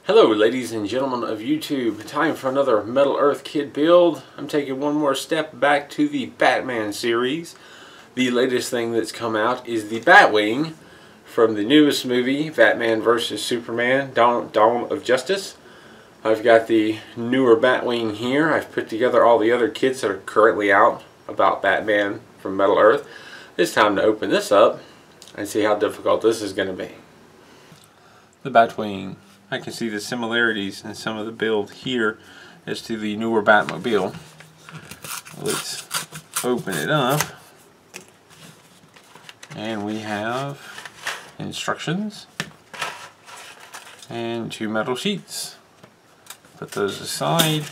Hello ladies and gentlemen of YouTube, time for another Metal Earth Kid build. I'm taking one more step back to the Batman series. The latest thing that's come out is the Batwing from the newest movie, Batman vs. Superman, Dawn of Justice. I've got the newer Batwing here. I've put together all the other kits that are currently out about Batman from Metal Earth. It's time to open this up and see how difficult this is going to be. The Batwing. I can see the similarities in some of the build here as to the newer Batmobile. Let's open it up. And we have instructions and 2 metal sheets. Put those aside.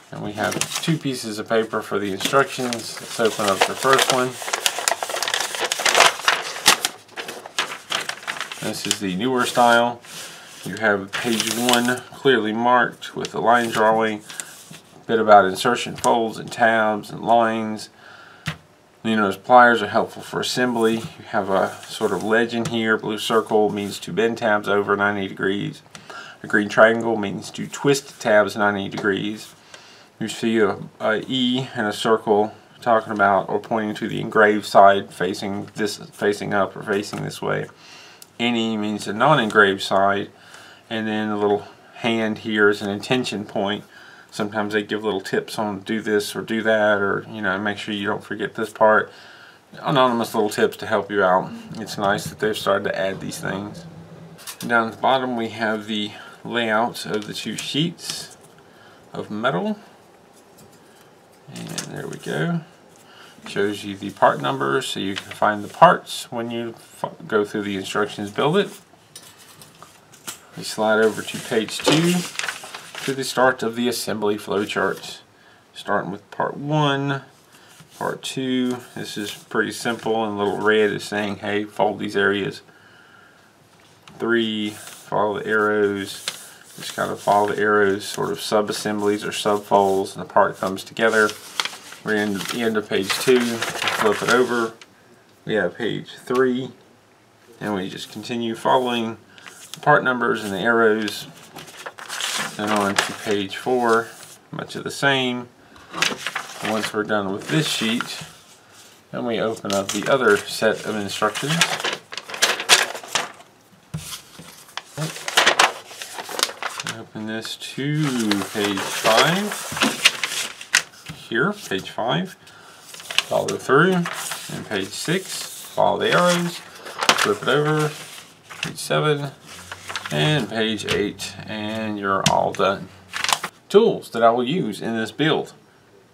And we have 2 pieces of paper for the instructions. Let's open up the first one. This is the newer style. You have page 1 clearly marked with a line drawing, a bit about insertion folds and tabs and lines. You notice pliers are helpful for assembly. You have a sort of legend here. Blue circle means to bend tabs over 90 degrees. A green triangle means to twist tabs 90 degrees. You see a E and a circle talking about or pointing to the engraved side facing up or facing this way. Any means a non-engraved side. And then a little hand here is an intention point. Sometimes they give little tips on do this or do that, or make sure you don't forget this part. Anonymous little tips to help you out. It's nice that they've started to add these things. And down at the bottom we have the layout of the 2 sheets of metal. And there we go. Shows you the part numbers so you can find the parts when you go through the instructions, build it. We slide over to page 2 to the start of the assembly flowchart. Starting with part 1, part 2. This is pretty simple, and little red is saying, hey, fold these areas. 3, follow the arrows. Just kind of follow the arrows, sort of sub-assemblies or sub-folds, and the part comes together. We're in the end of page 2. Flip it over. We have page 3, and we just continue following the part numbers and the arrows, and on to page 4, much of the same. And once we're done with this sheet, then we open up the other set of instructions. Open this to page 5. Here, page 5. Follow through, and page 6. Follow the arrows. Flip it over. Page 7. And page 8, and you're all done. Tools that I will use in this build.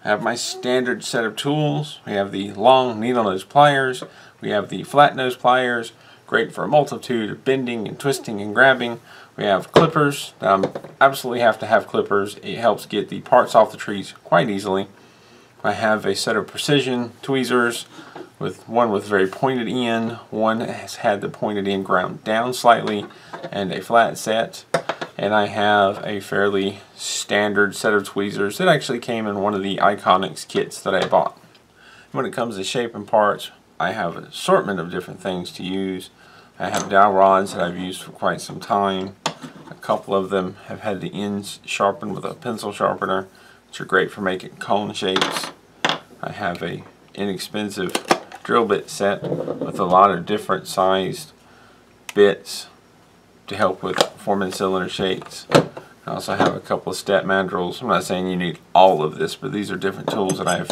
I have my standard set of tools. We have the long needle nose pliers. We have the flat nose pliers, great for a multitude of bending and twisting and grabbing. We have clippers. Absolutely have to have clippers. It helps get the parts off the trees quite easily. I have a set of precision tweezers, one with very pointed end, one has had the pointed end ground down slightly, and a flat set. And I have a fairly standard set of tweezers that actually came in one of the Iconics kits that I bought. When it comes to shaping parts, I have an assortment of different things to use. I have dowel rods that I've used for quite some time. A couple of them have had the ends sharpened with a pencil sharpener, which are great for making cone shapes. I have a inexpensive drill bit set with a lot of different sized bits to help with forming cylinder shapes. I also have a couple of step mandrels. I'm not saying you need all of this, but these are different tools that I've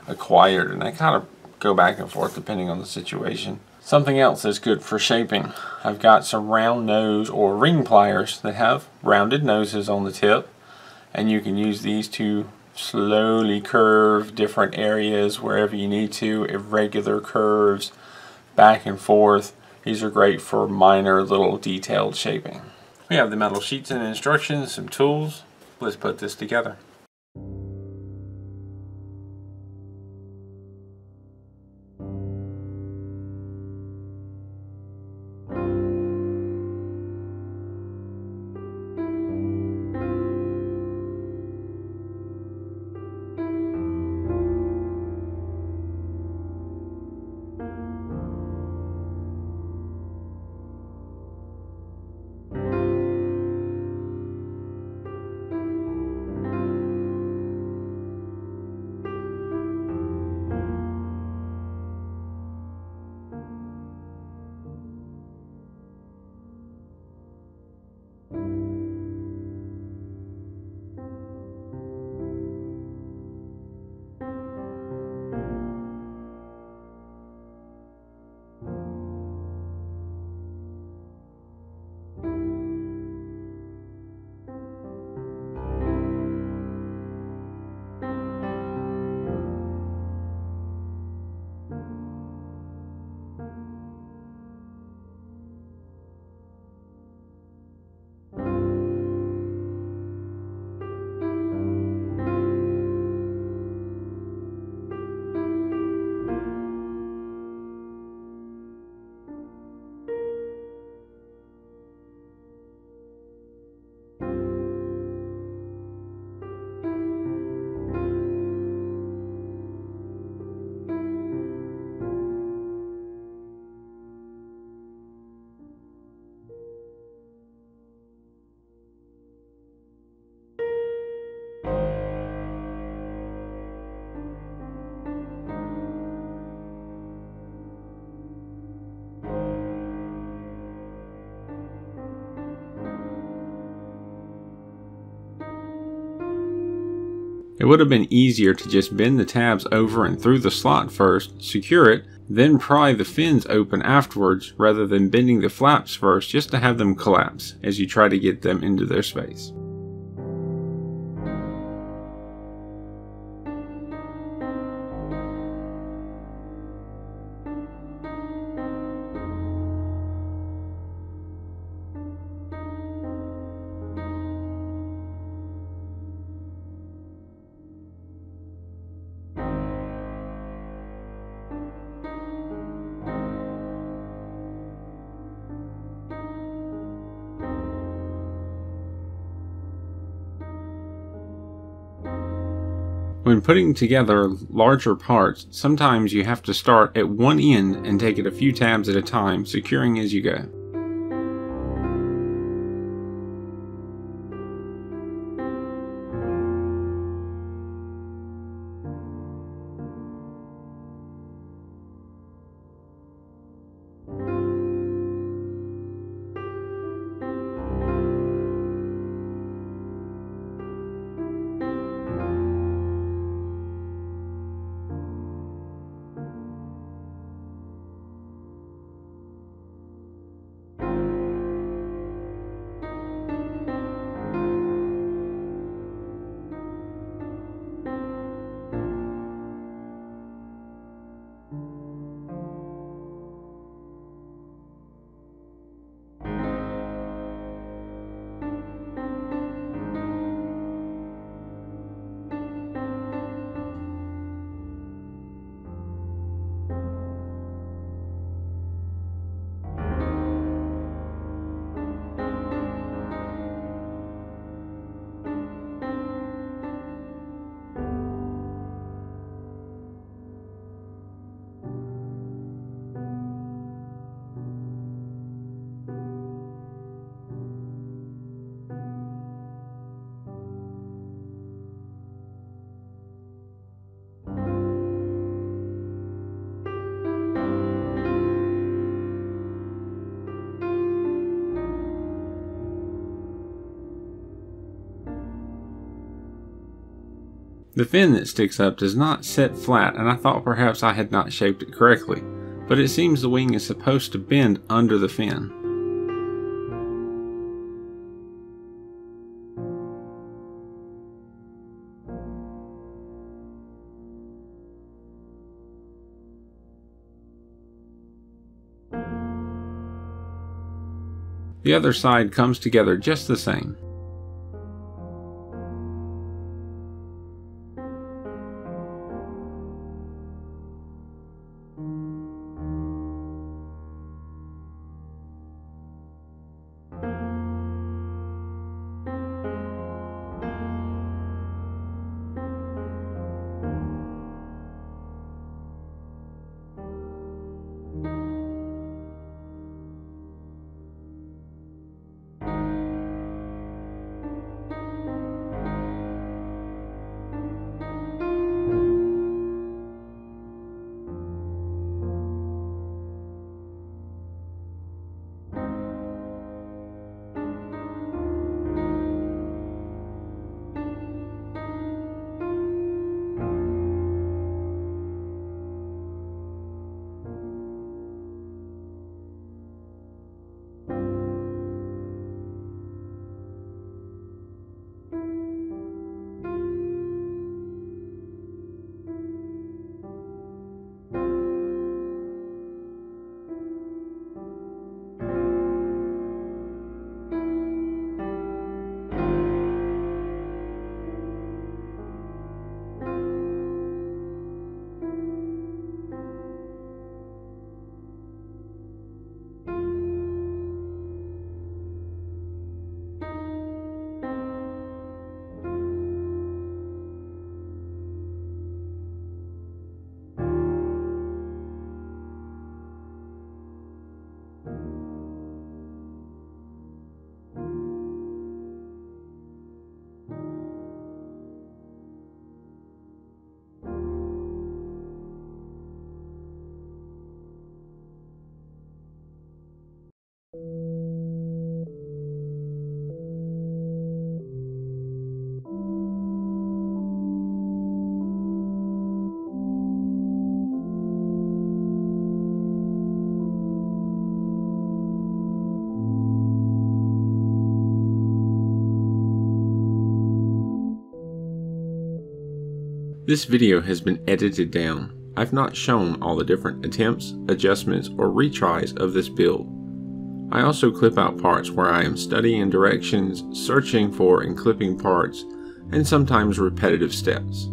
acquired, and I kind of go back and forth depending on the situation. Something else that's good for shaping. I've got some round nose or ring pliers that have rounded noses on the tip, and you can use these to slowly curve different areas wherever you need to, irregular curves, back and forth. These are great for minor little detailed shaping. We have the metal sheets and instructions, some tools. Let's put this together. It would have been easier to just bend the tabs over and through the slot first, secure it, then pry the fins open afterwards rather than bending the flaps first just to have them collapse as you try to get them into their space. When putting together larger parts, sometimes you have to start at one end and take it a few tabs at a time, securing as you go. The fin that sticks up does not sit flat, and I thought perhaps I had not shaped it correctly, but it seems the wing is supposed to bend under the fin. The other side comes together just the same. This video has been edited down. I've not shown all the different attempts, adjustments, or retries of this build. I also clip out parts where I am studying directions, searching for and clipping parts, and sometimes repetitive steps.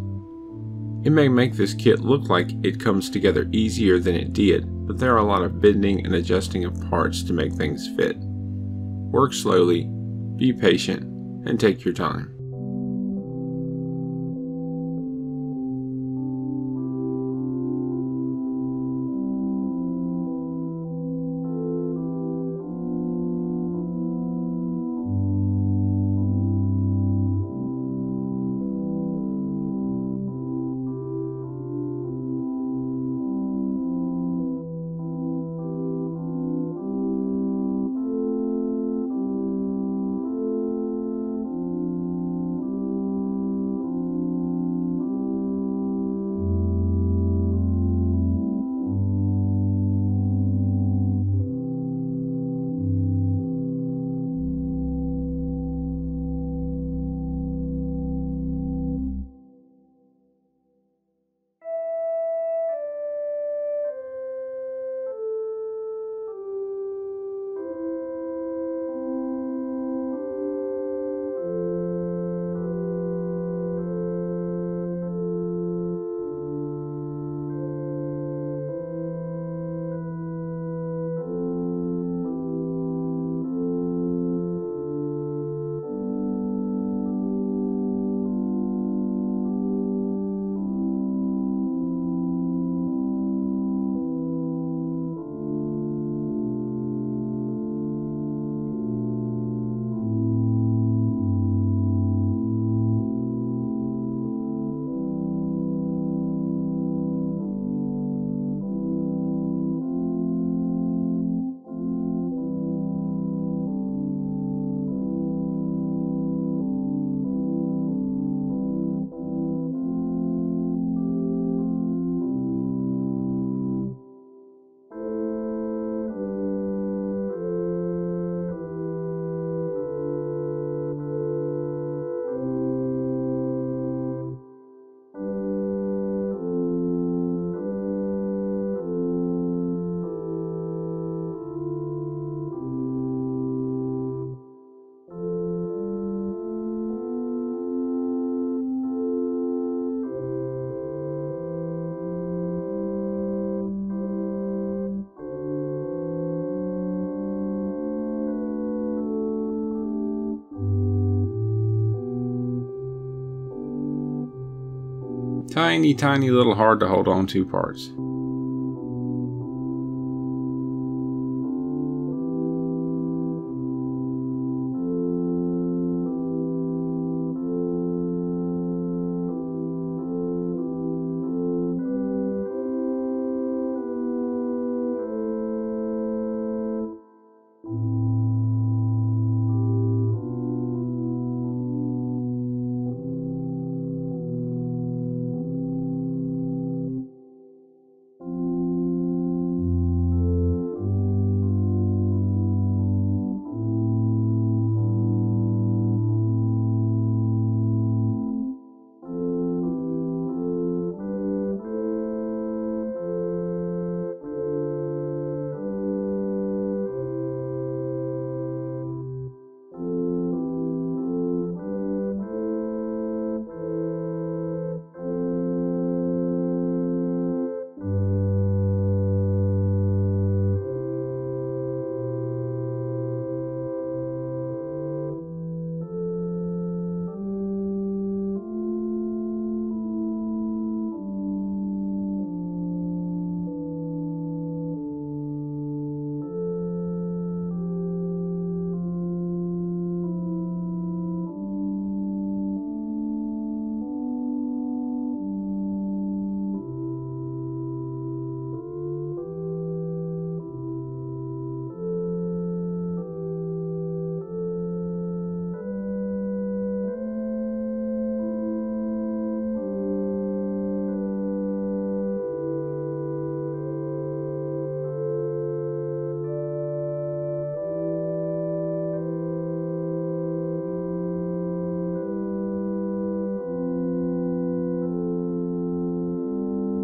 It may make this kit look like it comes together easier than it did, but there are a lot of bending and adjusting of parts to make things fit. Work slowly, be patient, and take your time. Tiny little hard to hold on to parts.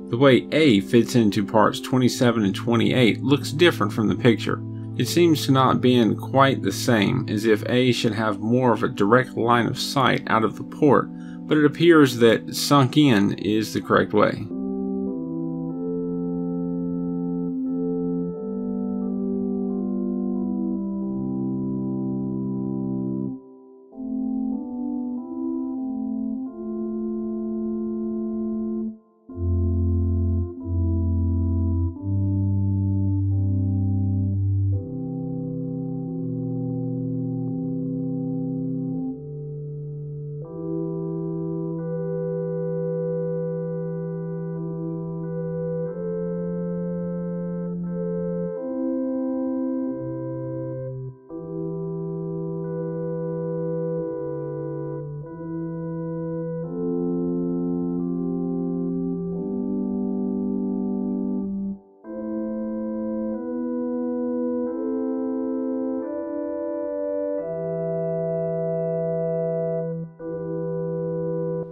The way A fits into parts 27 and 28 looks different from the picture. It seems to not be quite the same, as if A should have more of a direct line of sight out of the port, but it appears that sunk in is the correct way.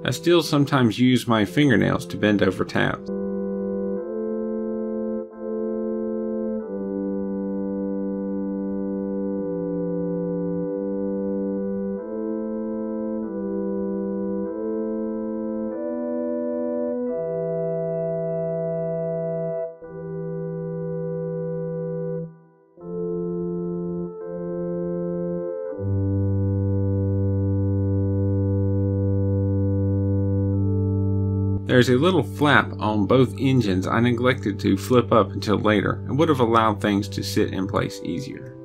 I still sometimes use my fingernails to bend over tabs. There's a little flap on both engines I neglected to flip up until later and would have allowed things to sit in place easier.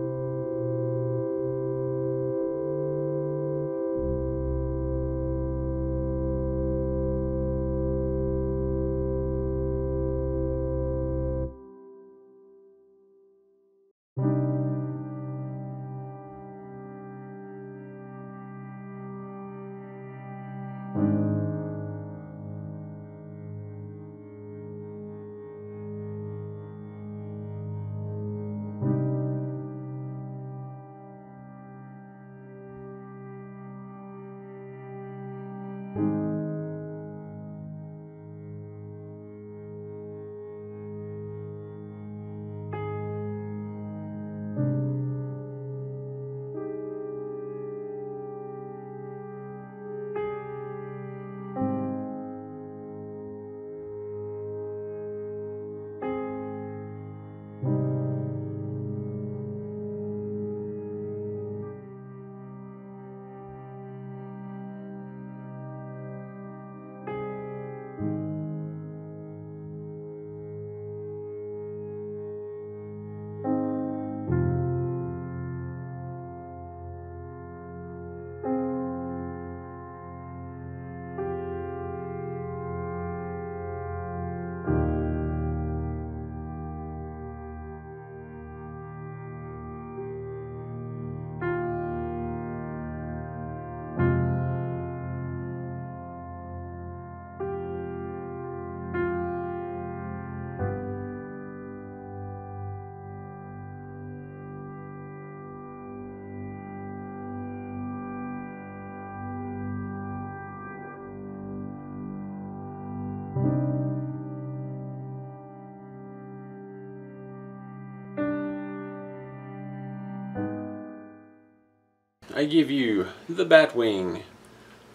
I give you the Batwing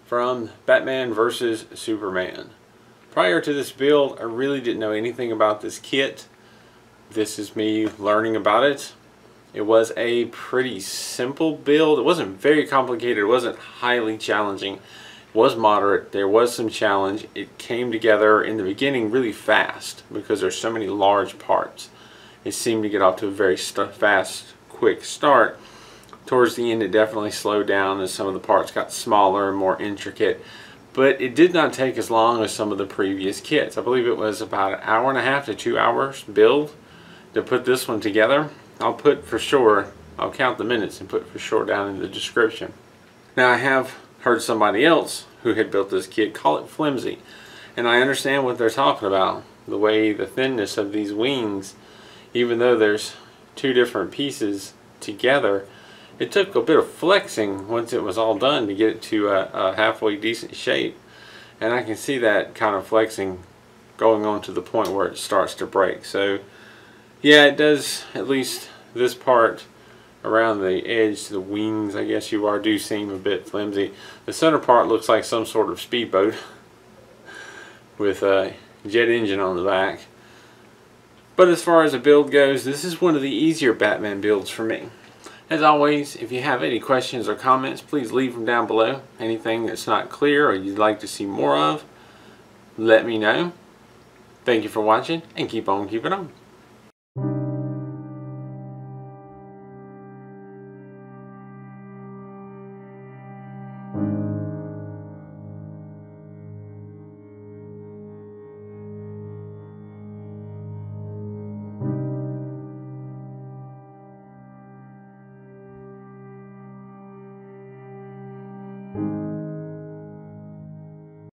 from Batman vs. Superman. Prior to this build, I really didn't know anything about this kit. This is me learning about it. It was a pretty simple build. It wasn't very complicated. It wasn't highly challenging. It was moderate. There was some challenge. It came together in the beginning really fast because there's so many large parts. It seemed to get off to a very fast, quick start. Towards the end, it definitely slowed down as some of the parts got smaller and more intricate. But it did not take as long as some of the previous kits. I believe it was about an hour and a half to 2 hours build to put this one together. I'll count the minutes and put for sure down in the description. Now, I have heard somebody else who had built this kit call it flimsy. And I understand what they're talking about. The way the thinness of these wings, even though there's two different pieces together, it took a bit of flexing once it was all done to get it to a halfway decent shape. And I can see that kind of flexing going on to the point where it starts to break. So yeah, it does, at least this part around the edge, the wings, I guess do seem a bit flimsy. The center part looks like some sort of speedboat with a jet engine on the back. But as far as a build goes, this is one of the easier Batman builds for me. As always, if you have any questions or comments, please leave them down below. Anything that's not clear or you'd like to see more of, let me know. Thank you for watching, and keep on keeping on.